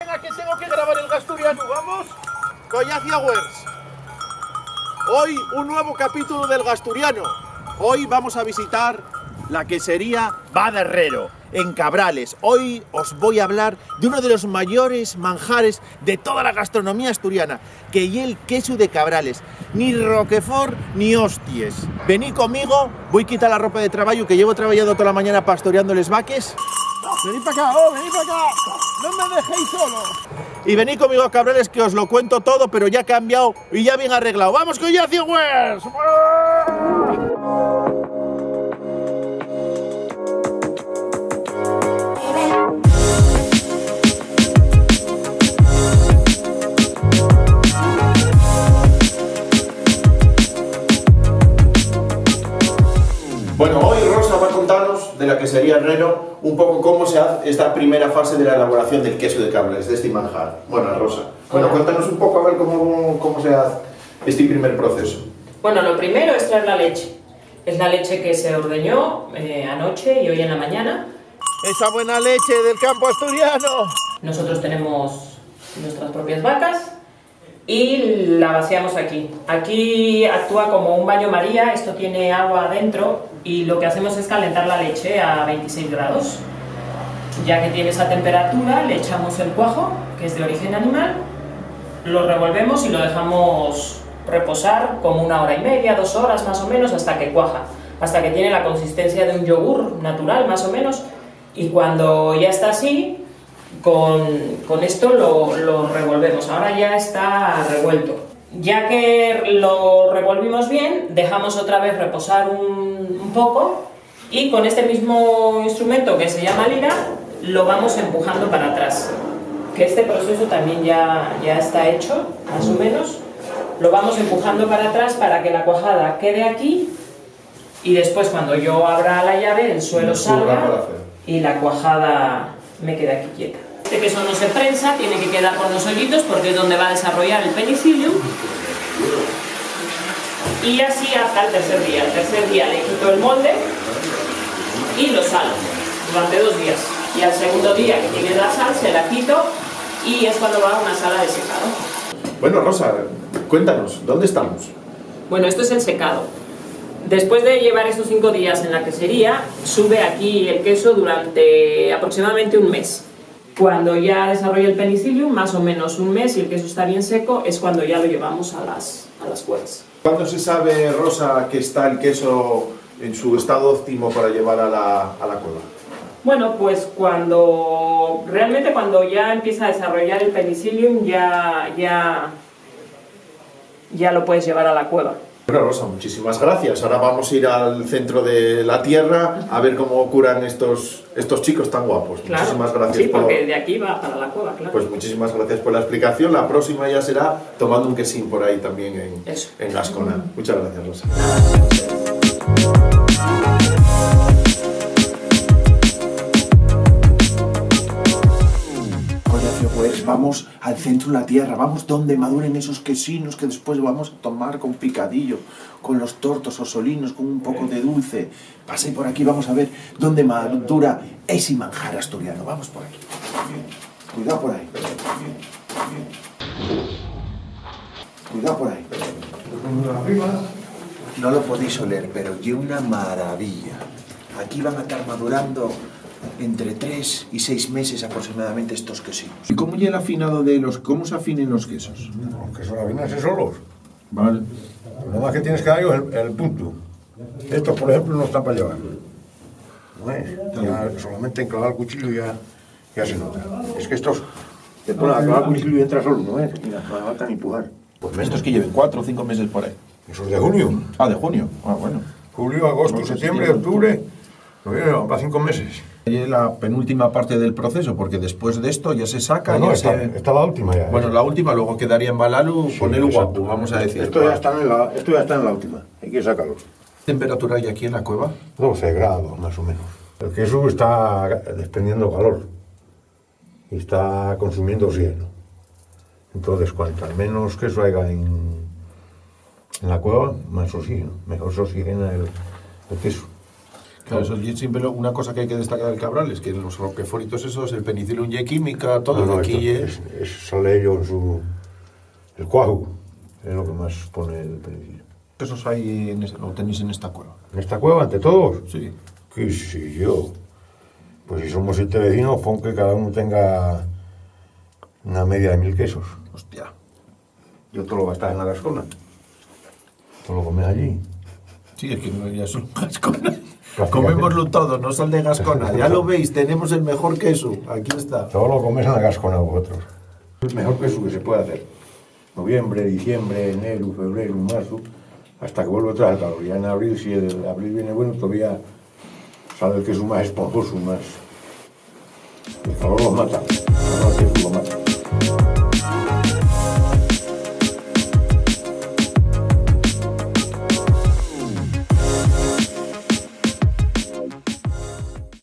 Venga, que tengo que grabar el Gasturiano, vamos. Collacia Wers. Hoy un nuevo capítulo del Gasturiano. Hoy vamos a visitar la quesería Baderrero, en Cabrales. Hoy os voy a hablar de uno de los mayores manjares de toda la gastronomía asturiana, que es el queso de Cabrales. Ni roquefort ni hostias. Vení conmigo, voy a quitar la ropa de trabajo que llevo trabajando toda la mañana pastoreando les vaques. Venid para acá, venid para acá, no me dejéis solo. Y venid conmigo a Cabrales que os lo cuento todo, pero ya cambiado y ya bien arreglado. ¡Vamos con Collacia Wers! Bueno, hoy Rosa va a contarnos de la quesería Herrero un poco cómo se hace esta primera fase de la elaboración del queso de Cabrales, de este manjar. Bueno, Rosa, cuéntanos un poco a ver cómo se hace este primer proceso. Bueno, lo primero es traer la leche. Es la leche que se ordeñó anoche y hoy en la mañana. ¡Esa buena leche del campo asturiano! Nosotros tenemos nuestras propias vacas y la vaciamos aquí. Aquí actúa como un baño María, esto tiene agua adentro y lo que hacemos es calentar la leche a 26 grados. Ya que tiene esa temperatura, le echamos el cuajo, que es de origen animal, lo revolvemos y lo dejamos reposar como 1 hora y media, 2 horas más o menos, hasta que cuaja, hasta que tiene la consistencia de un yogur natural más o menos, y cuando ya está así, con esto lo revolvemos. Ahora ya está revuelto. Ya que lo revolvimos bien, dejamos otra vez reposar un poco y con este mismo instrumento que se llama lira, lo vamos empujando para atrás. Que este proceso también ya está hecho, más o menos. Lo vamos empujando para atrás para que la cuajada quede aquí y después cuando yo abra la llave el suelo salga y la cuajada me queda aquí quieta. Este queso no se prensa, tiene que quedar con los hoyitos porque es donde va a desarrollar el penicillium. Y así hasta el tercer día. El tercer día le quito el molde y lo salo durante 2 días. Y al segundo día que tiene la sal se la quito y es cuando va a una sala de secado. Bueno, Rosa, cuéntanos, ¿dónde estamos? Bueno, esto es el secado. Después de llevar estos 5 días en la quesería, sube aquí el queso durante aproximadamente 1 mes. Cuando ya desarrolla el penicillium, más o menos 1 mes, y el queso está bien seco, es cuando ya lo llevamos a las cuevas. ¿Cuándo se sabe, Rosa, que está el queso en su estado óptimo para llevar a la cueva? Bueno, pues realmente cuando ya empieza a desarrollar el penicillium, ya lo puedes llevar a la cueva. Bueno, Rosa, muchísimas gracias. Ahora vamos a ir al centro de la tierra a ver cómo curan estos chicos tan guapos. Claro, muchísimas gracias. sí, porque de aquí va para la cueva, claro. Pues muchísimas gracias por la explicación. La próxima ya será tomando un quesín por ahí también en Gascona. Muchas gracias, Rosa. Pues vamos al centro de la tierra, vamos donde maduren esos quesinos que después vamos a tomar con picadillo, con los tortos osolinos, con un poco de dulce. Pasé por aquí, vamos a ver dónde madura ese manjar asturiano. Vamos por aquí. Cuidado por ahí. Cuidado por ahí. No lo podéis oler, pero ¡qué una maravilla! Aquí van a estar madurando entre 3 y 6 meses aproximadamente estos quesinos. ¿Y cómo llega el afinado cómo se afinen los quesos? Los quesos afinarse solos. Vale. Lo más que tienes que dar es el punto. Estos, por ejemplo, no están para llevar. ¿No es? Ya solamente enclavar el cuchillo ya se nota. Es que estos te ponen a clavar el cuchillo y entra solo, ¿no es? Y la falta ni empujar. Pues estos que lleven 4 o 5 meses por ahí. Eso es de junio. Ah, de junio. Ah, bueno. Julio, agosto, Bueno, septiembre, sí, octubre. No, para 5 meses. Y la penúltima parte del proceso, porque después de esto ya se saca. No, ya está la última ya. Bueno, la última, luego quedaría en Balalu, Sí, poner exacto. guapo, vamos a decir. Esto ya está en la última. Hay que sacarlo. ¿Qué temperatura hay aquí en la cueva? 12 grados, más o menos. El queso está desprendiendo calor y está consumiendo oxígeno. Entonces, cuanto menos queso haya en la cueva, más oxígeno. Mejor se oxigena el queso. Claro, eso es siempre una cosa que hay que destacar del Cabral es que los roqueforitos esos, el penicillium y química, todo No, de aquí sale ello en su... El cuajo es lo que más pone el penicilio. esos hay lo tenéis en esta cueva. ¿En esta cueva, ante todos? Sí. ¿Qué sé yo? Pues si somos 7 vecinos, pon que cada uno tenga una media de 1000 quesos. Hostia. Yo todo lo gastas en la gascona. Todo lo comes allí. Sí, es que no, ya son gasconas. Prácticamente. Comémoslo todo, no sal de gascona. Ya lo veis, tenemos el mejor queso. Aquí está. Todo lo comes en la gascona vosotros. El mejor queso que se puede hacer. Noviembre, diciembre, enero, febrero, marzo, hasta que vuelve otra vez el calor. Ya en abril, si el abril viene bueno, todavía sale el queso más esponjoso, más... El calor los mata. El calor lo mata.